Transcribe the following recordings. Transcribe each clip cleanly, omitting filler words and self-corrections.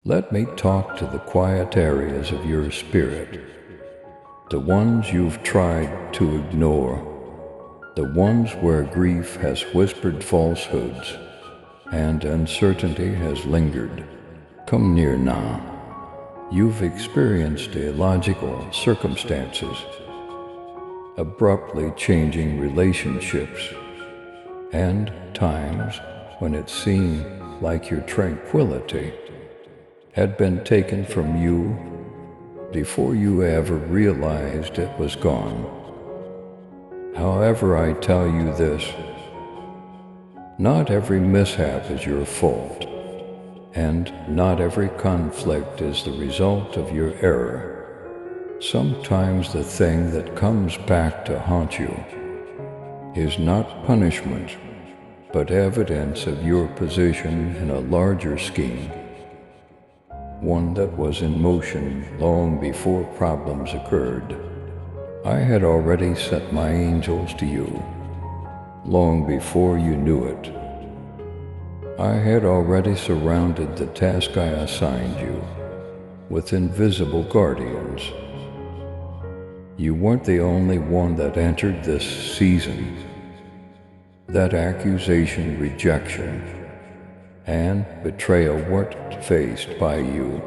Let me talk to the quiet areas of your spirit, the ones you've tried to ignore, the ones where grief has whispered falsehoods and uncertainty has lingered. Come near now. You've experienced illogical circumstances, abruptly changing relationships, and times when it seemed like your tranquility had been taken from you before you ever realized it was gone. However, I tell you this, not every mishap is your fault, and not every conflict is the result of your error. Sometimes the thing that comes back to haunt you is not punishment, but evidence of your position in a larger scheme, one that was in motion long before problems occurred. I had already sent my angels to you, long before you knew it. I had already surrounded the task I assigned you with invisible guardians. You weren't the only one that entered this season. That accusation, rejection, and betrayal weren't faced by you.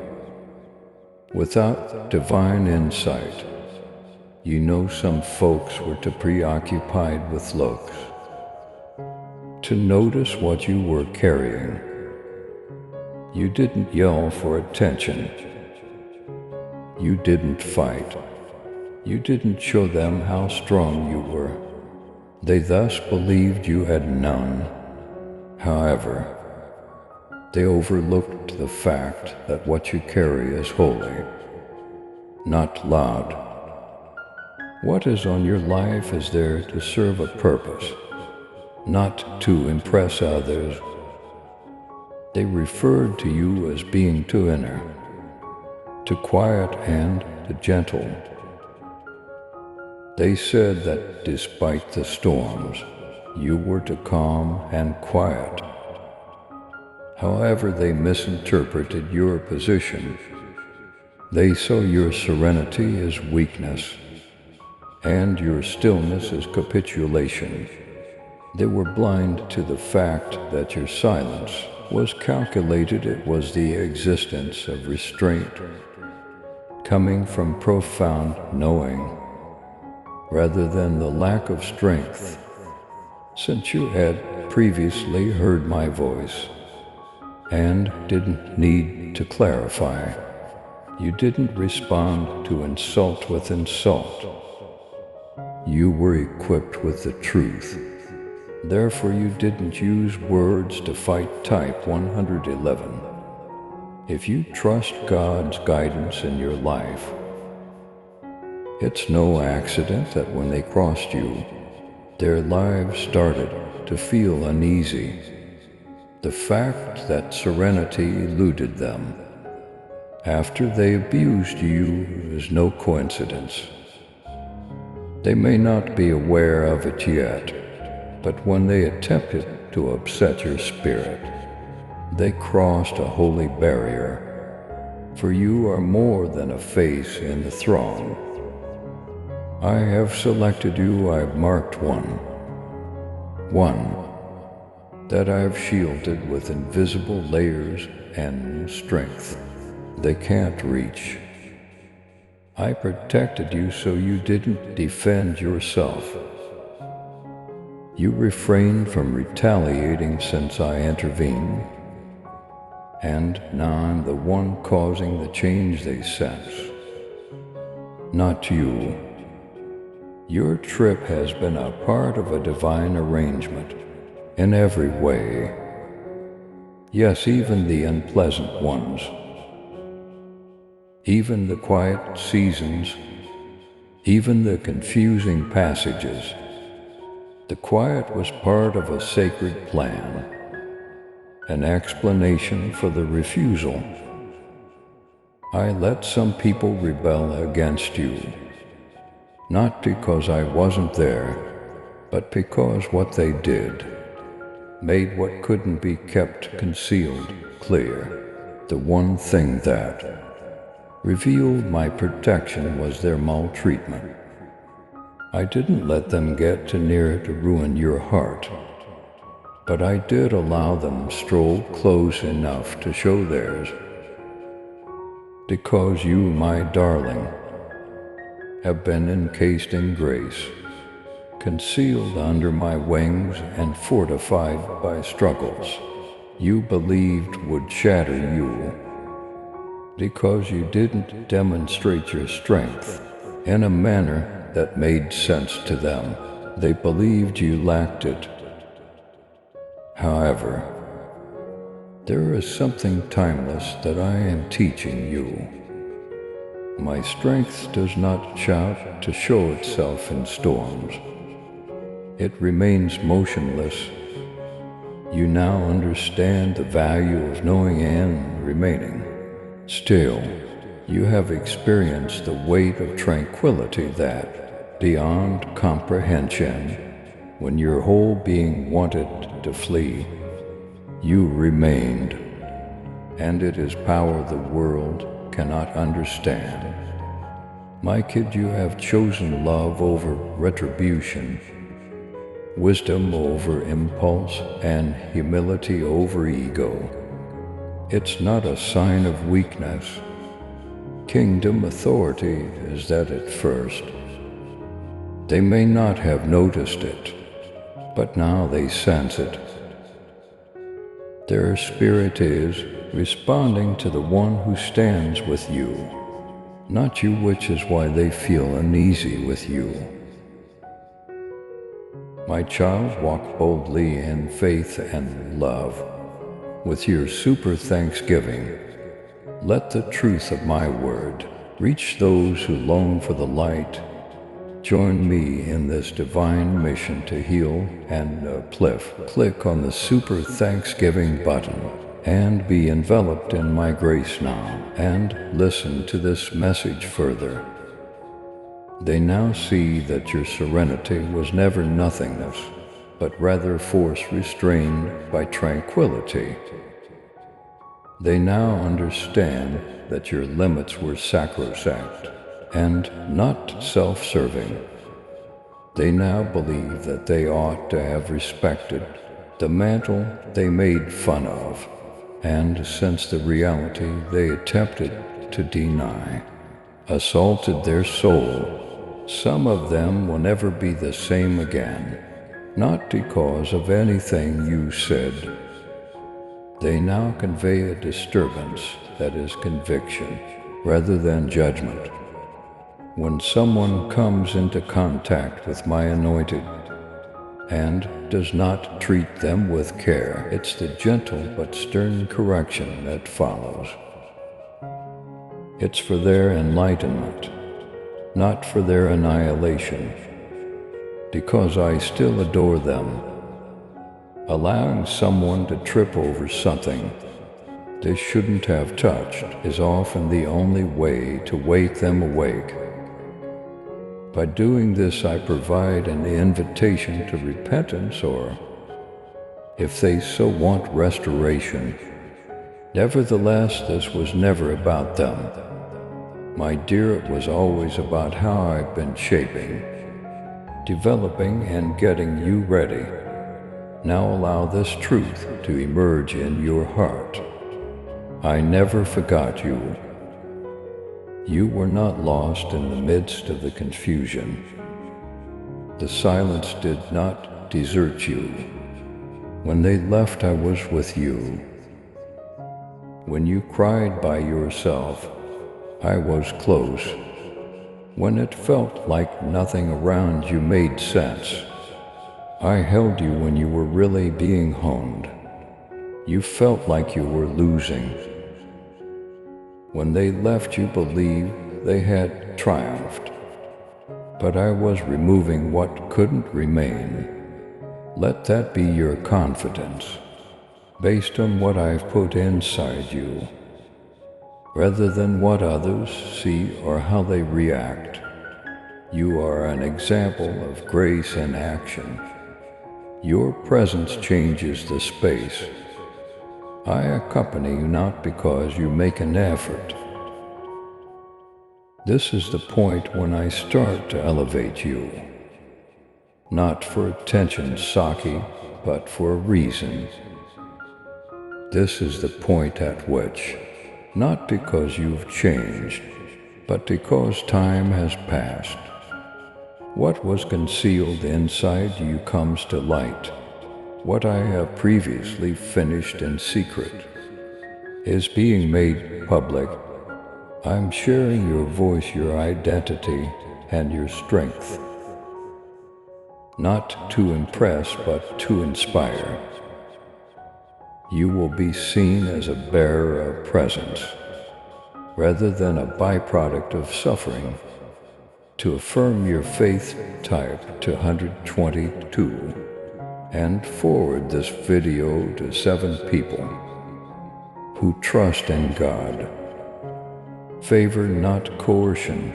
Without divine insight, you know some folks were too preoccupied with looks to notice what you were carrying. You didn't yell for attention. You didn't fight. You didn't show them how strong you were. They thus believed you had none. However, they overlooked the fact that what you carry is holy, not loud. What is on your life is there to serve a purpose, not to impress others. They referred to you as being too inner, too quiet and too gentle. They said that despite the storms, you were too calm and quiet. However, they misinterpreted your position. They saw your serenity as weakness, and your stillness as capitulation. They were blind to the fact that your silence was calculated. It was the existence of restraint, coming from profound knowing, rather than the lack of strength. Since you had previously heard my voice, and didn't need to clarify, you didn't respond to insult with insult. You were equipped with the truth. Therefore, you didn't use words to fight type 111. If you trust God's guidance in your life, it's no accident that when they crossed you, their lives started to feel uneasy. The fact that serenity eluded them after they abused you is no coincidence. They may not be aware of it yet, but when they attempted to upset your spirit, they crossed a holy barrier, for you are more than a face in the throng. I have selected you, I've marked one that I've shielded with invisible layers and strength they can't reach. I protected you so you didn't defend yourself. You refrained from retaliating since I intervened, and now I'm the one causing the change they sense. Not you. Your trip has been a part of a divine arrangement in every way. Yes, even the unpleasant ones. Even the quiet seasons, even the confusing passages. The quiet was part of a sacred plan, an explanation for the refusal. I let some people rebel against you, not because I wasn't there, but because what they did made what couldn't be kept concealed clear. The one thing that revealed my protection was their maltreatment. I didn't let them get too near to ruin your heart, but I did allow them stroll close enough to show theirs. Because you, my darling, have been encased in grace, concealed under my wings and fortified by struggles you believed would shatter you, because you didn't demonstrate your strength in a manner that made sense to them. They believed you lacked it. However, there is something timeless that I am teaching you. My strength does not shout to show itself in storms. It remains motionless. You now understand the value of knowing and remaining. Still, you have experienced the weight of tranquility that, beyond comprehension, when your whole being wanted to flee, you remained, and it is power the world cannot understand. My kid, you have chosen love over retribution, wisdom over impulse, and humility over ego. It's not a sign of weakness. Kingdom authority is that at first. They may not have noticed it, but now they sense it. Their spirit is responding to the one who stands with you, not you, which is why they feel uneasy with you. My child, walk boldly in faith and love. With your super thanksgiving, let the truth of my word reach those who long for the light. Join me in this divine mission to heal and uplift. Click on the super thanksgiving button and be enveloped in my grace now, and listen to this message further. They now see that your serenity was never nothingness, but rather force restrained by tranquility. They now understand that your limits were sacrosanct and not self-serving. They now believe that they ought to have respected the mantle they made fun of, and since the reality they attempted to deny assaulted their soul, some of them will never be the same again, not because of anything you said. They now convey a disturbance that is conviction rather than judgment. When someone comes into contact with my anointed and does not treat them with care, it's the gentle but stern correction that follows. It's for their enlightenment, not for their annihilation, because I still adore them. Allowing someone to trip over something they shouldn't have touched is often the only way to wake them awake. By doing this, I provide an invitation to repentance, or, if they so want, restoration. Nevertheless, this was never about them. My dear, it was always about how I've been shaping, developing, and getting you ready. Now allow this truth to emerge in your heart. I never forgot you. You were not lost in the midst of the confusion. The silence did not desert you. When they left, I was with you. When you cried by yourself, I was close. When it felt like nothing around you made sense, I held you when you were really being honed. You felt like you were losing. When they left, you believed they had triumphed. But I was removing what couldn't remain. Let that be your confidence, based on what I've put inside you, rather than what others see or how they react. You are an example of grace in action. Your presence changes the space. I accompany you not because you make an effort. This is the point when I start to elevate you. Not for attention, Saki, but for a reason. This is the point at which, not because you've changed, but because time has passed, what was concealed inside you comes to light. What I have previously finished in secret is being made public. I'm sharing your voice, your identity, and your strength. Not to impress, but to inspire. You will be seen as a bearer of presence, rather than a byproduct of suffering. To affirm your faith, type to 122 and forward this video to 7 people who trust in God. Favor, not coercion,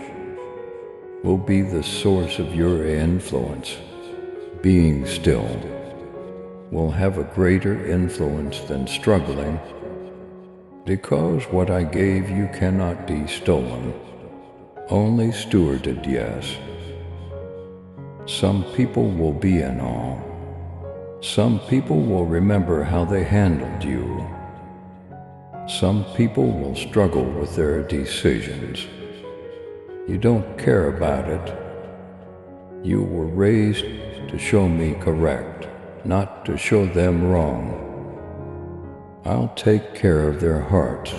will be the source of your influence. Being still will have a greater influence than struggling, because what I gave you cannot be stolen, only stewarded, yes. Some people will be in awe. Some people will remember how they handled you. Some people will struggle with their decisions. You don't care about it. You were raised to show me correct, not to show them wrong. I'll take care of their hearts.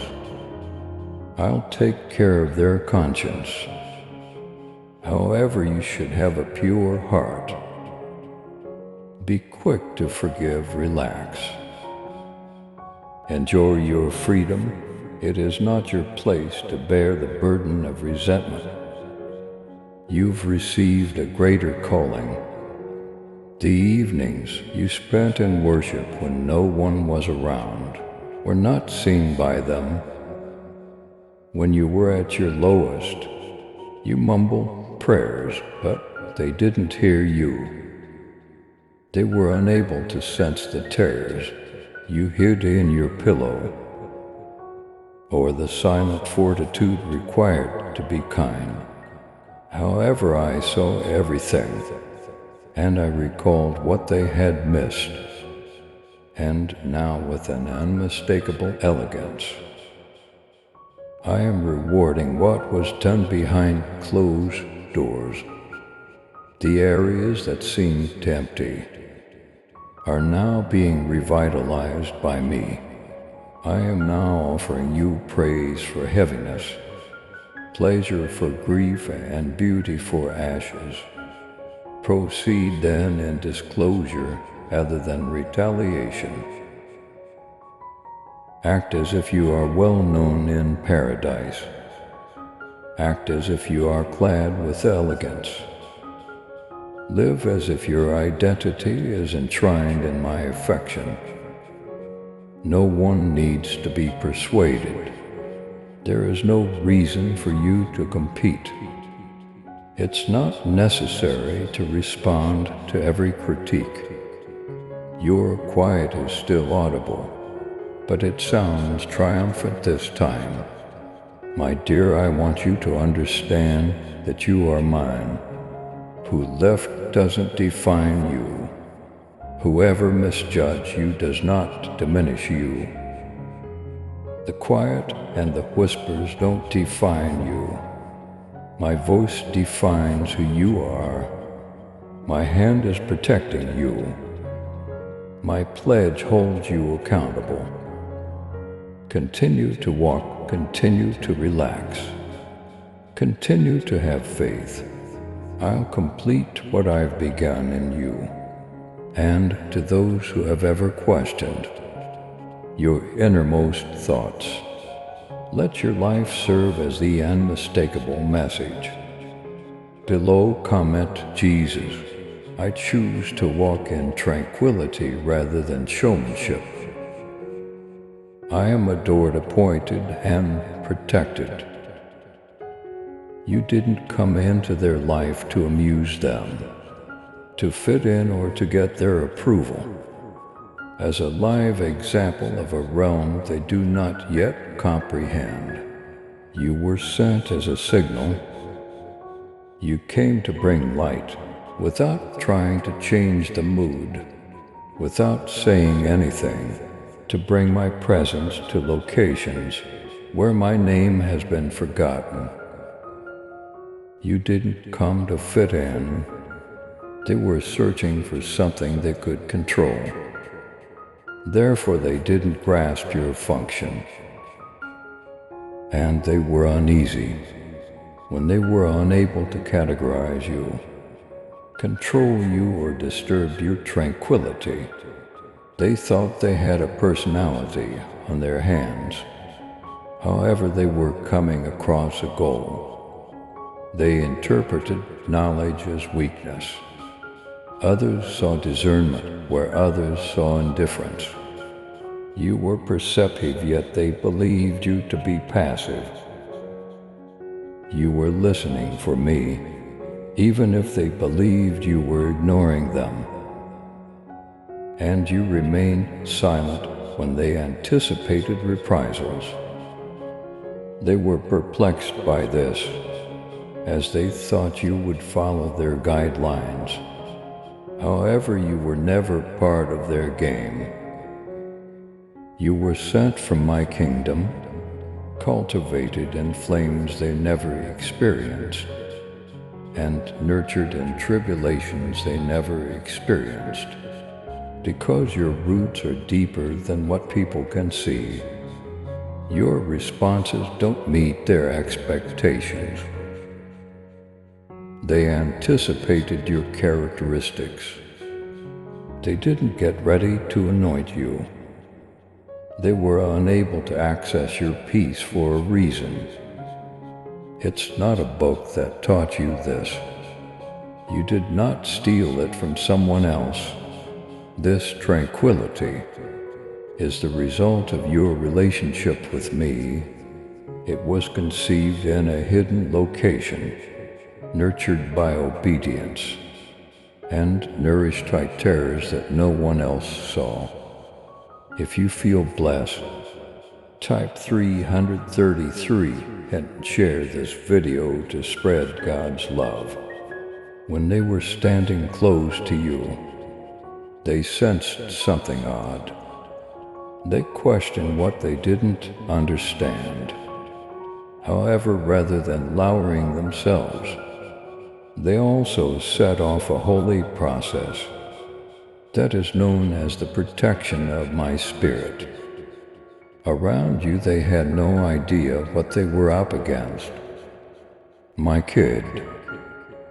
I'll take care of their conscience. However, you should have a pure heart. Be quick to forgive, relax. Enjoy your freedom. It is not your place to bear the burden of resentment. You've received a greater calling. The evenings you spent in worship when no one was around were not seen by them. When you were at your lowest, you mumbled prayers, but they didn't hear you. They were unable to sense the tears you hid in your pillow, or the silent fortitude required to be kind. However, I saw everything, and I recalled what they had missed, and now with an unmistakable elegance, I am rewarding what was done behind closed doors. The areas that seemed empty are now being revitalized by me. I am now offering you praise for heaviness, pleasure for grief, and beauty for ashes. Proceed then in disclosure rather than retaliation. Act as if you are well known in paradise. Act as if you are clad with elegance. Live as if your identity is enshrined in my affection. No one needs to be persuaded. There is no reason for you to compete. It's not necessary to respond to every critique. Your quiet is still audible, but it sounds triumphant this time. My dear, I want you to understand that you are mine. Who left doesn't define you. Whoever misjudged you does not diminish you. The quiet and the whispers don't define you. My voice defines who you are. My hand is protecting you. My pledge holds you accountable. Continue to walk, continue to relax. Continue to have faith. I'll complete what I've begun in you. And to those who have ever questioned your innermost thoughts, let your life serve as the unmistakable message. Below, comment, Jesus, I choose to walk in tranquility rather than showmanship. I am adored, appointed, and protected. You didn't come into their life to amuse them, to fit in, or to get their approval. as a live example of a realm they do not yet comprehend. You were sent as a signal. You came to bring light, without trying to change the mood, without saying anything, to bring my presence to locations where my name has been forgotten. You didn't come to fit in. They were searching for something they could control. Therefore, they didn't grasp your function. And they were uneasy when they were unable to categorize you, control you, or disturb your tranquility. They thought they had a personality on their hands. However, they were coming across a goal. They interpreted knowledge as weakness. Others saw discernment where others saw indifference. You were perceptive, yet they believed you to be passive. You were listening for me, even if they believed you were ignoring them. And you remained silent when they anticipated reprisals. They were perplexed by this, as they thought you would follow their guidelines. However, you were never part of their game. You were sent from my kingdom, cultivated in flames they never experienced, and nurtured in tribulations they never experienced, because your roots are deeper than what people can see. Your responses don't meet their expectations. They anticipated your characteristics. They didn't get ready to anoint you. They were unable to access your peace for a reason. It's not a book that taught you this. You did not steal it from someone else. This tranquility is the result of your relationship with me. It was conceived in a hidden location, nurtured by obedience, and nourished by terrors that no one else saw. If you feel blessed, type 333 and share this video to spread God's love. When they were standing close to you, they sensed something odd. They questioned what they didn't understand. However, rather than lowering themselves, they also set off a holy process that is known as the protection of my spirit. Around you, they had no idea what they were up against. My kid,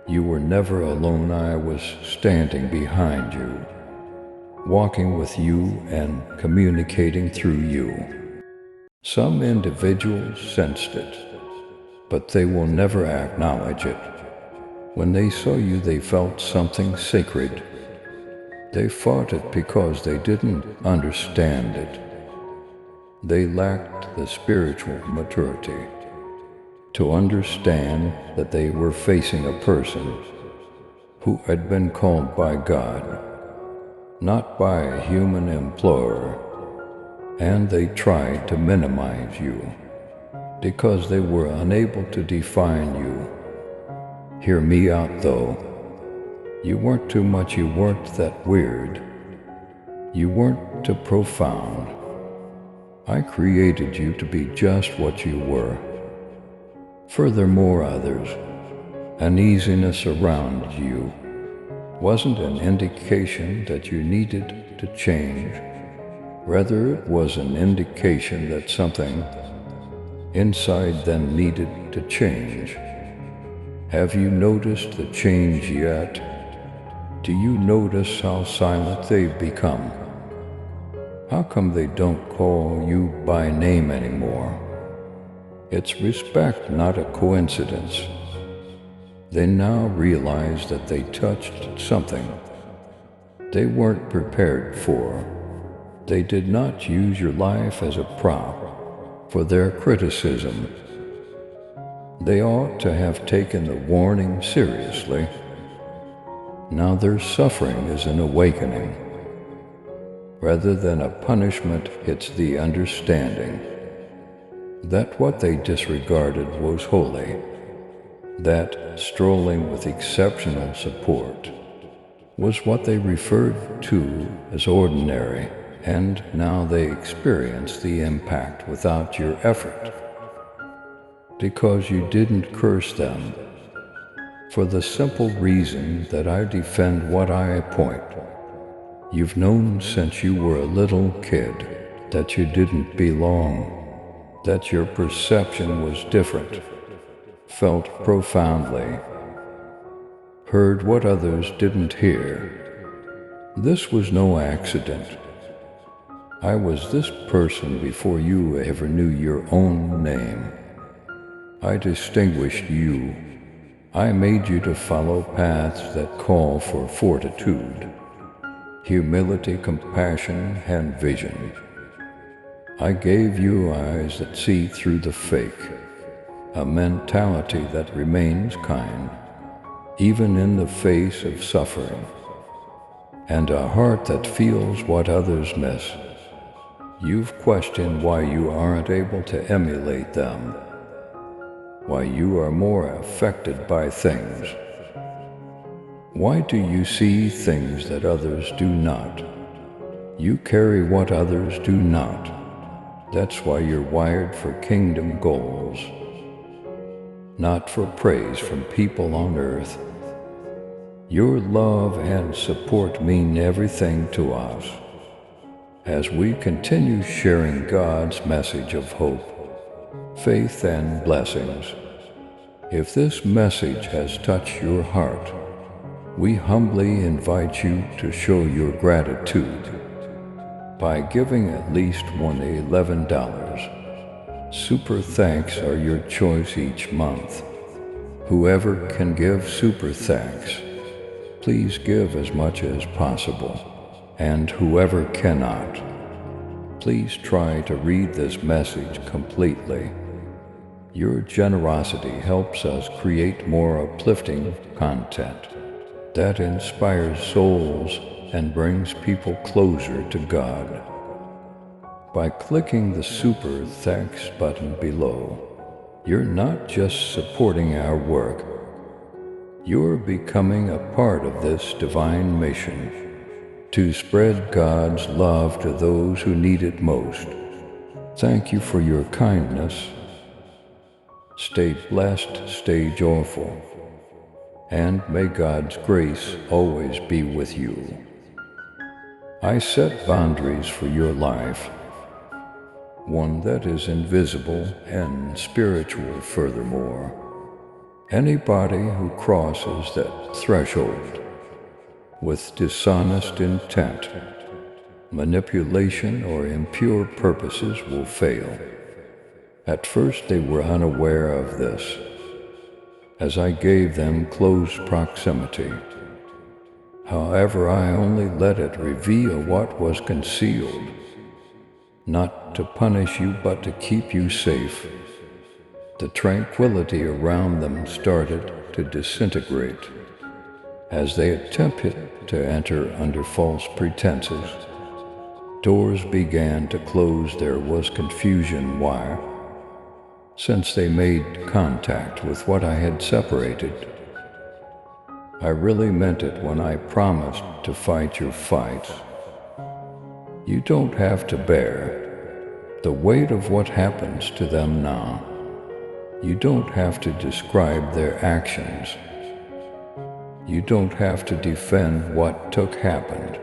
you were never alone. I was standing behind you, walking with you and communicating through you. Some individuals sensed it, but they will never acknowledge it. When they saw you, they felt something sacred. They fought it because they didn't understand it. They lacked the spiritual maturity to understand that they were facing a person who had been called by God, not by a human employer, and they tried to minimize you because they were unable to define you. Hear me out though. You weren't too much, you weren't that weird. You weren't too profound. I created you to be just what you were. Furthermore, others, uneasiness around you wasn't an indication that you needed to change. Rather, it was an indication that something inside them needed to change. Have you noticed the change yet? Do you notice how silent they've become? How come they don't call you by name anymore? It's respect, not a coincidence. They now realize that they touched something they weren't prepared for. They did not use your life as a prop for their criticism. They ought to have taken the warning seriously. Now their suffering is an awakening. rather than a punishment hits the understanding that what they disregarded was holy, that strolling with exceptional support was what they referred to as ordinary, and now they experience the impact without your effort, because you didn't curse them, for the simple reason that I defend what I appoint. You've known since you were a little kid that you didn't belong, that your perception was different, felt profoundly, heard what others didn't hear. This was no accident. I was this person before you ever knew your own name. I distinguished you. I made you to follow paths that call for fortitude, humility, compassion, and vision. I gave you eyes that see through the fake, a mentality that remains kind, even in the face of suffering, and a heart that feels what others miss. You've questioned why you aren't able to emulate them, why you are more affected by things. Why do you see things that others do not? You carry what others do not. That's why you're wired for kingdom goals, not for praise from people on earth. Your love and support mean everything to us as we continue sharing God's message of hope, faith, and blessings. If this message has touched your heart, we humbly invite you to show your gratitude by giving at least $11. Super thanks are your choice each month. Whoever can give super thanks, please give as much as possible. And whoever cannot, please try to read this message completely. Your generosity helps us create more uplifting content that inspires souls and brings people closer to God. By clicking the Super Thanks button below, you're not just supporting our work, you're becoming a part of this divine mission to spread God's love to those who need it most. Thank you for your kindness. Stay blessed, stay joyful, and may God's grace always be with you. I set boundaries for your life, one that is invisible and spiritual furthermore. Anybody who crosses that threshold with dishonest intent, manipulation, or impure purposes will fail. At first they were unaware of this, as I gave them close proximity. However, I only let it reveal what was concealed, not to punish you but to keep you safe. The tranquility around them started to disintegrate as they attempted to enter under false pretenses. Doors began to close. There was confusion. Why? Since they made contact with what I had separated. I really meant it when I promised to fight your fights. You don't have to bear the weight of what happens to them now. You don't have to describe their actions. You don't have to defend what happened.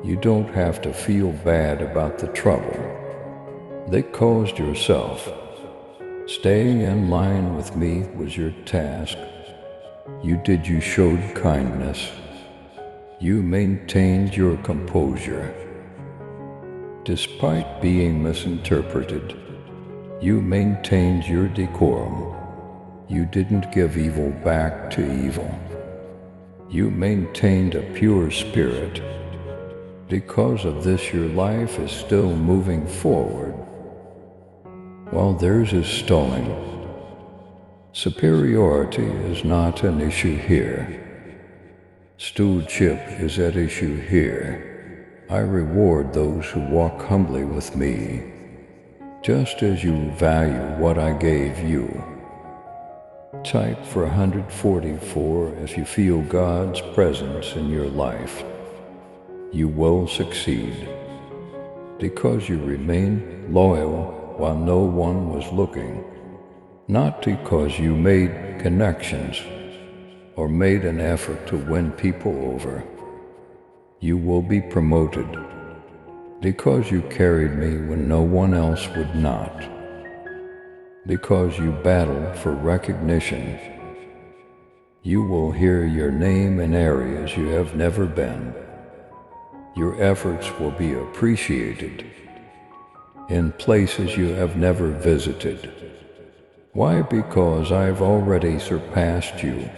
You don't have to feel bad about the trouble they caused yourself. Staying in line with me was your task. You showed kindness. You maintained your composure. Despite being misinterpreted, you maintained your decorum. You didn't give evil back to evil. You maintained a pure spirit. Because of this, your life is still moving forward, while theirs is stalling. Superiority is not an issue here. Stewardship is at issue here. I reward those who walk humbly with me, just as you value what I gave you. Type for 144 if you feel God's presence in your life. You will succeed because you remain loyal while no one was looking, not because you made connections or made an effort to win people over. You will be promoted because you carried me when no one else would not, because you battled for recognition. You will hear your name in areas you have never been. Your efforts will be appreciated in places you have never visited. Why? Because I've already surpassed you.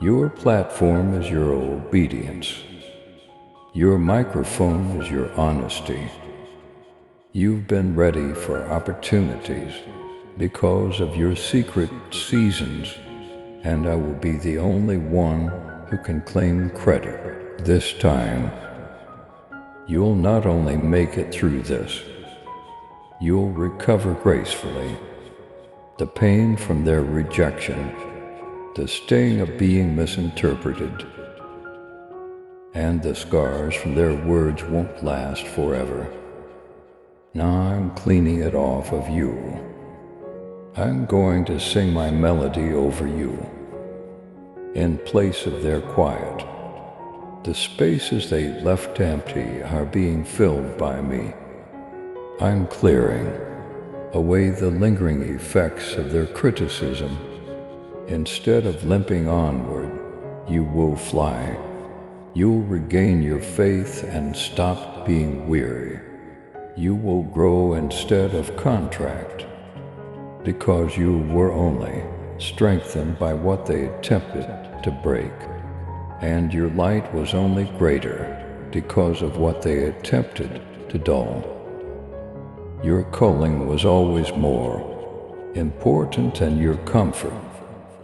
Your platform is your obedience. Your microphone is your honesty. You've been ready for opportunities because of your secret seasons, and I will be the only one who can claim credit. This time, you'll not only make it through this, you'll recover gracefully. The pain from their rejection, the sting of being misinterpreted, and the scars from their words won't last forever. Now I'm cleaning it off of you. I'm going to sing my melody over you. In place of their quiet, the spaces they left empty are being filled by me. I'm clearing away the lingering effects of their criticism. Instead of limping onward, you will fly. You'll regain your faith and stop being weary. You will grow instead of contract, because you were only strengthened by what they attempted to break, and your light was only greater because of what they attempted to dull. Your calling was always more important than your comfort.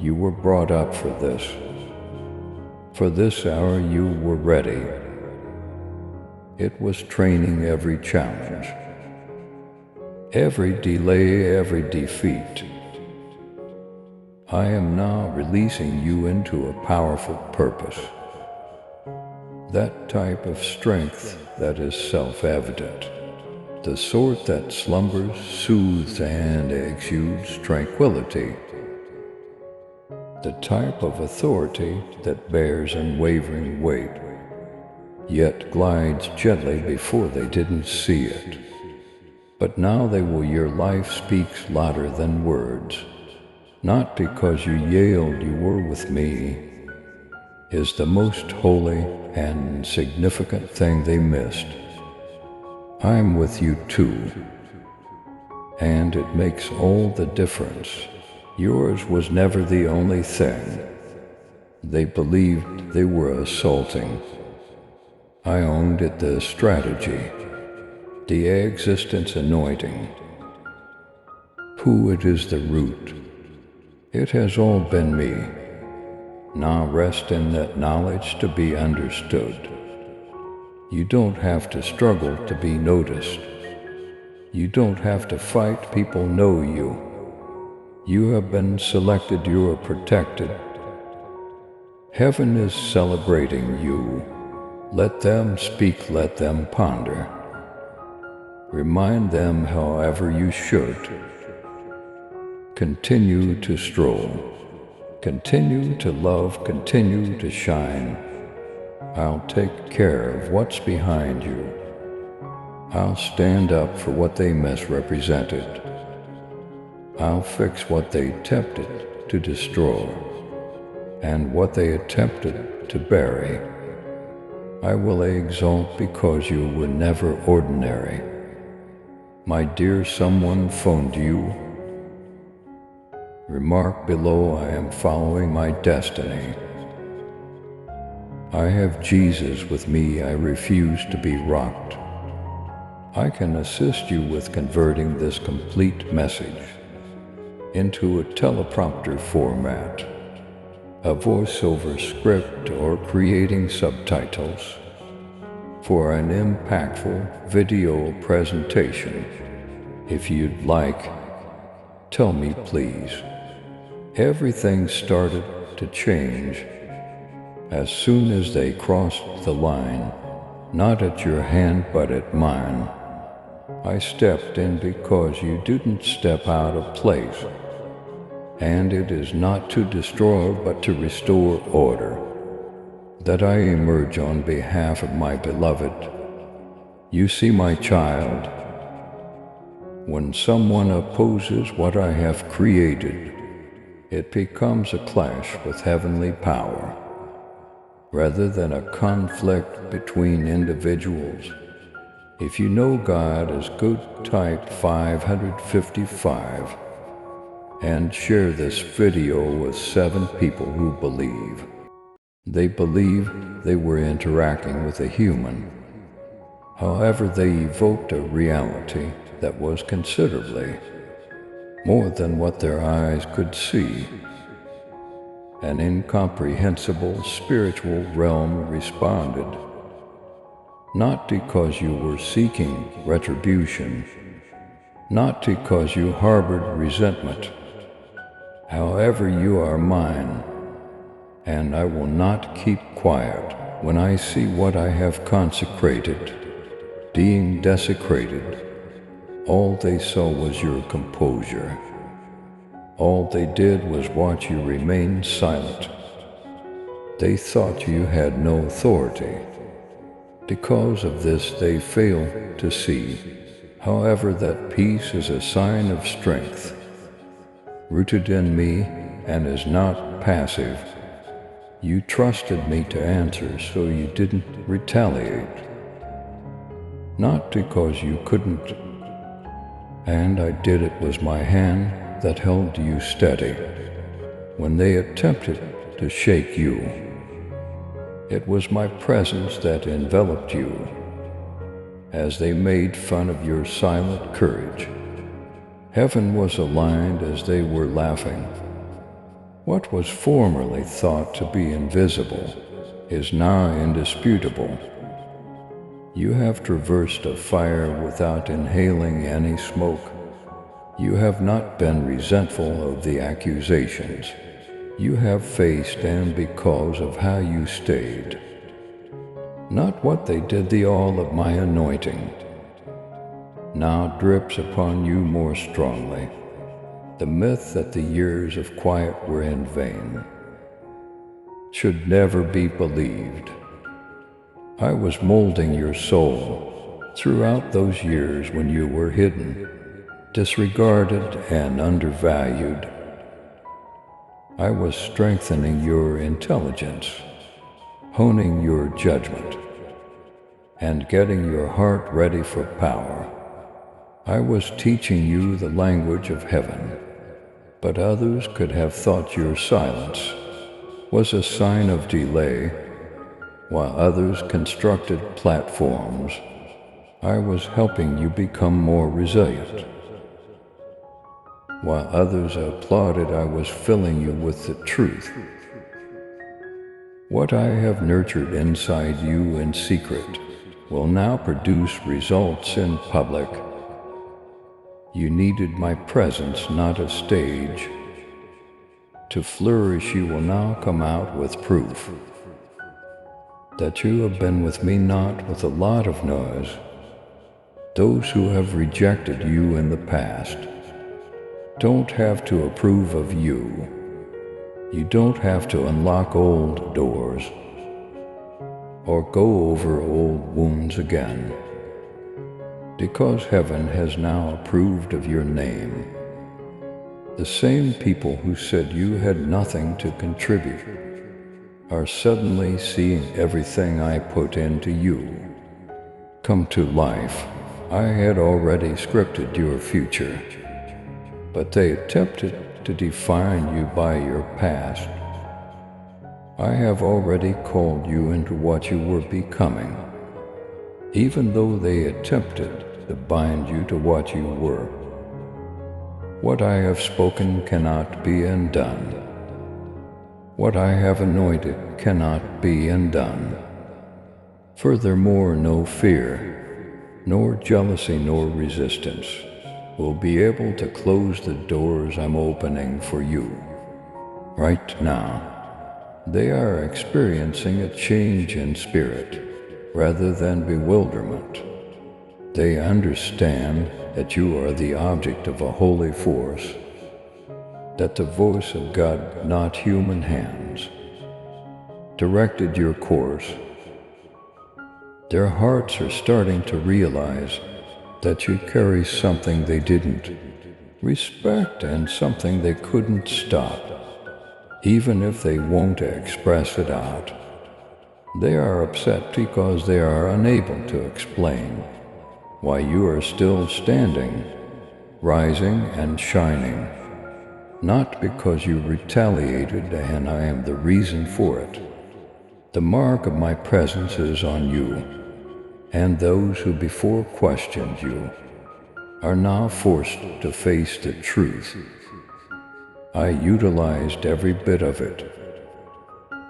You were brought up for this. For this hour you were ready. It was training every challenge, every delay, every defeat. I am now releasing you into a powerful purpose. That type of strength that is self-evident. The sort that slumbers, soothes, and exudes tranquility. The type of authority that bears unwavering weight, yet glides gently before they didn't see it. But now they will. Your life speaks louder than words, not because you yelled. You were with me is the most holy and significant thing they missed. I'm with you too, and it makes all the difference. Yours was never the only thing they believed they were assaulting. I owned it, the strategy, the existence anointing. Who it is the root. It has all been me. Now rest in that knowledge to be understood. You don't have to struggle to be noticed. You don't have to fight. People know you. You have been selected. You are protected. Heaven is celebrating you. Let them speak. Let them ponder. Remind them however you should. Continue to stroll. Continue to love. Continue to shine. I'll take care of what's behind you. I'll stand up for what they misrepresented. I'll fix what they attempted to destroy and what they attempted to bury. I will exalt because you were never ordinary. My dear, someone phoned you. Remark below, I am following my destiny. I have Jesus with me. I refuse to be rocked. I can assist you with converting this complete message into a teleprompter format, a voiceover script, or creating subtitles. for an impactful video presentation. If you'd like, tell me please. Everything started to change as soon as they crossed the line, not at your hand but at mine. I stepped in because you didn't step out of place, and it is not to destroy but to restore order that I emerge on behalf of my beloved. You see, my child, when someone opposes what I have created, it becomes a clash with heavenly power, rather than a conflict between individuals. If you know God as good, type 555 and share this video with 7 people who believe. They believe they were interacting with a human. However, they evoked a reality that was considerably more than what their eyes could see. An incomprehensible spiritual realm responded, not because you were seeking retribution, not because you harbored resentment. However, you are mine, and I will not keep quiet when I see what I have consecrated being desecrated. All they saw was your composure. All they did was watch you remain silent. They thought you had no authority. Because of this, they fail to see, however, that peace is a sign of strength, rooted in me and is not passive. You trusted me to answer, so you didn't retaliate. Not because you couldn't, and I did. It was my hand that held you steady when they attempted to shake you. It was my presence that enveloped you as they made fun of your silent courage. Heaven was aligned as they were laughing. What was formerly thought to be invisible is now indisputable. You have traversed a fire without inhaling any smoke. You have not been resentful of the accusations you have faced, and because of how you stayed. Not what they did, the all of my anointing now drips upon you more strongly. The myth that the years of quiet were in vain should never be believed. I was molding your soul throughout those years when you were hidden, disregarded, and undervalued. I was strengthening your intelligence, honing your judgment, and getting your heart ready for power. I was teaching you the language of heaven, but others could have thought your silence was a sign of delay, while others constructed platforms. I was helping you become more resilient. While others applauded, I was filling you with the truth. What I have nurtured inside you in secret will now produce results in public. You needed my presence, not a stage. To flourish, you will now come out with proof that you have been with me, not with a lot of noise. Those who have rejected you in the past don't have to approve of you. You don't have to unlock old doors or go over old wounds again, because heaven has now approved of your name. The same people who said you had nothing to contribute are suddenly seeing everything I put into you come to life. I had already scripted your future, but they attempted to define you by your past. I have already called you into what you were becoming, even though they attempted to bind you to what you were. What I have spoken cannot be undone. What I have anointed cannot be undone. Furthermore, no fear, nor jealousy, nor resistance will be able to close the doors I'm opening for you. Right now, they are experiencing a change in spirit rather than bewilderment. They understand that you are the object of a holy force, that the voice of God, not human hands, directed your course. Their hearts are starting to realize that you carry something they didn't respect and something they couldn't stop, even if they won't express it out. They are upset because they are unable to explain why you are still standing, rising and shining, not because you retaliated and I am the reason for it. The mark of my presence is on you, and those who before questioned you are now forced to face the truth. I utilized every bit of it.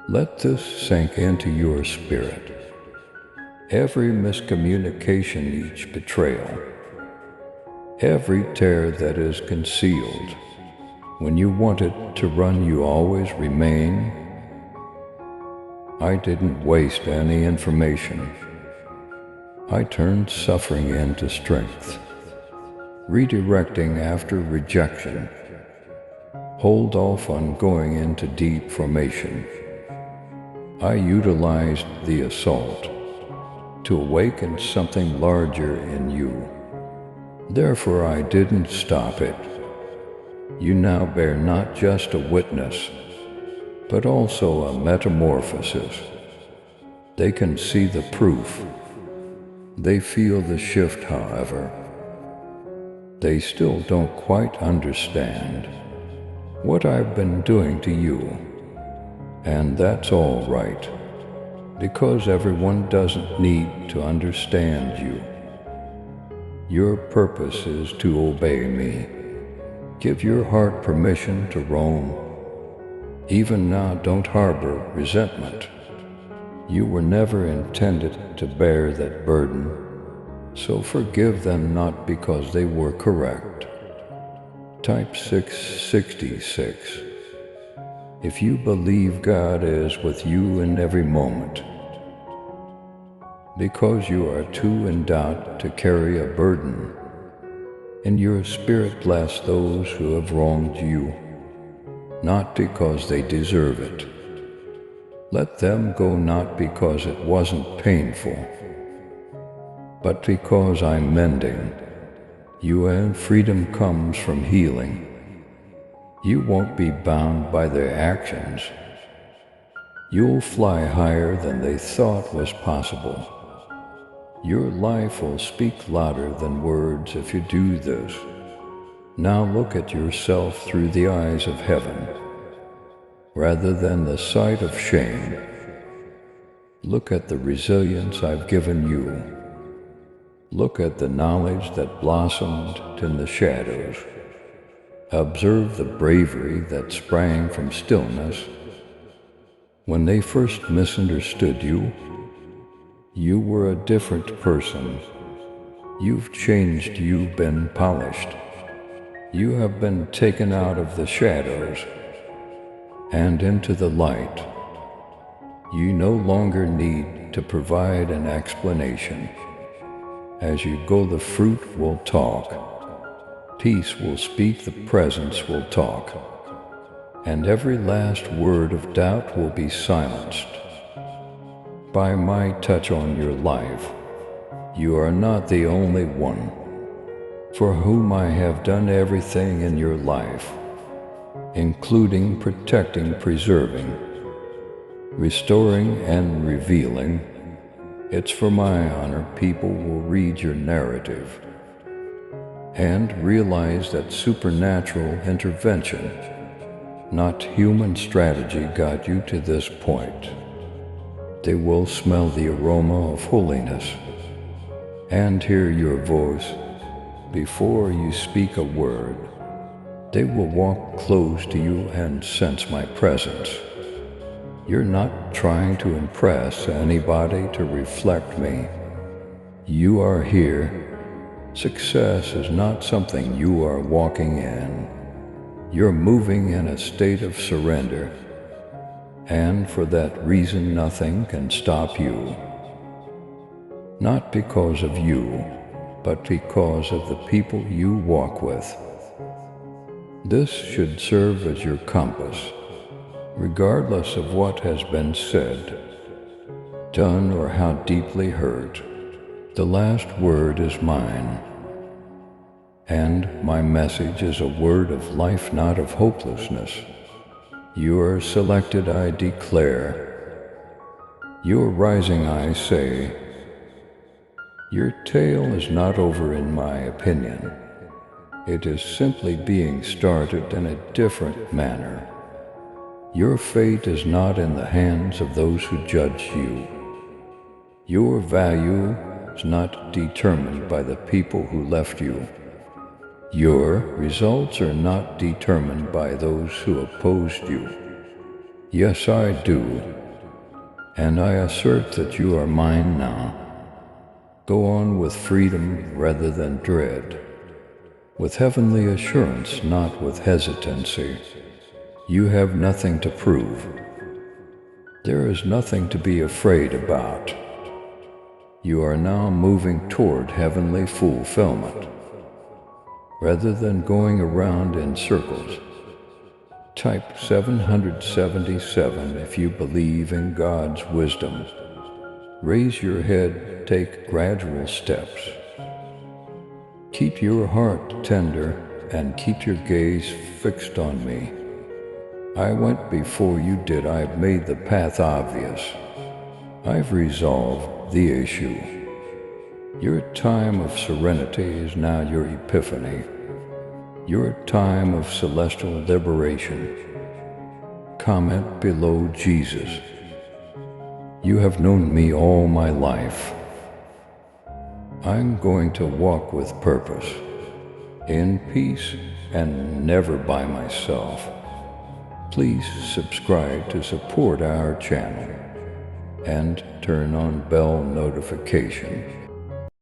Let this sink into your spirit. Every miscommunication, each betrayal, every tear that is concealed. When you wanted to run, you always remain. I didn't waste any information. I turned suffering into strength, redirecting after rejection. Hold off on going into deep formation. I utilized the assault to awaken something larger in you. Therefore, I didn't stop it. You now bear not just a witness, but also a metamorphosis. They can see the proof. They feel the shift, however. They still don't quite understand what I've been doing to you. And that's all right, because everyone doesn't need to understand you. Your purpose is to obey me. Give your heart permission to roam. Even now, don't harbor resentment. You were never intended to bear that burden, so forgive them not because they were correct. Type 666. If you believe God is with you in every moment, because you are too in doubt to carry a burden, in your spirit bless those who have wronged you, not because they deserve it. Let them go not because it wasn't painful, but because I'm mending you, and freedom comes from healing. You won't be bound by their actions. You'll fly higher than they thought was possible. Your life will speak louder than words if you do this. Now look at yourself through the eyes of heaven, rather than the sight of shame. Look at the resilience I've given you. Look at the knowledge that blossomed in the shadows. Observe the bravery that sprang from stillness. When they first misunderstood you, you were a different person. You've changed, you've been polished. You have been taken out of the shadows and into the light. You no longer need to provide an explanation. As you go, the fruit will talk. Peace will speak, the presence will talk, and every last word of doubt will be silenced. By my touch on your life, you are not the only one for whom I have done everything in your life, including protecting, preserving, restoring, and revealing. It's for my honor people will read your narrative and realize that supernatural intervention, not human strategy, got you to this point. They will smell the aroma of holiness and hear your voice before you speak a word. They will walk close to you and sense my presence. You're not trying to impress anybody to reflect me. You are here. Success is not something you are walking in. You're moving in a state of surrender, and for that reason nothing can stop you. Not because of you, but because of the people you walk with. This should serve as your compass, regardless of what has been said, done, or how deeply hurt. The last word is mine, and my message is a word of life, not of hopelessness. You are selected, I declare. You are rising, I say. Your tale is not over, in my opinion. It is simply being started in a different manner. Your fate is not in the hands of those who judge you. Your value is not determined by the people who left you. Your results are not determined by those who opposed you. Yes, I do, and I assert that you are mine now. Go on with freedom rather than dread, with heavenly assurance, not with hesitancy. You have nothing to prove. There is nothing to be afraid about. You are now moving toward heavenly fulfillment, rather than going around in circles. Type 777 if you believe in God's wisdom. Raise your head, take gradual steps. Keep your heart tender and keep your gaze fixed on me. I went before you did. I've made the path obvious. I've resolved the issue. Your time of serenity is now your epiphany. Your time of celestial liberation. Comment below Jesus. You have known me all my life. I'm going to walk with purpose, in peace, and never by myself. Please subscribe to support our channel and turn on bell notification.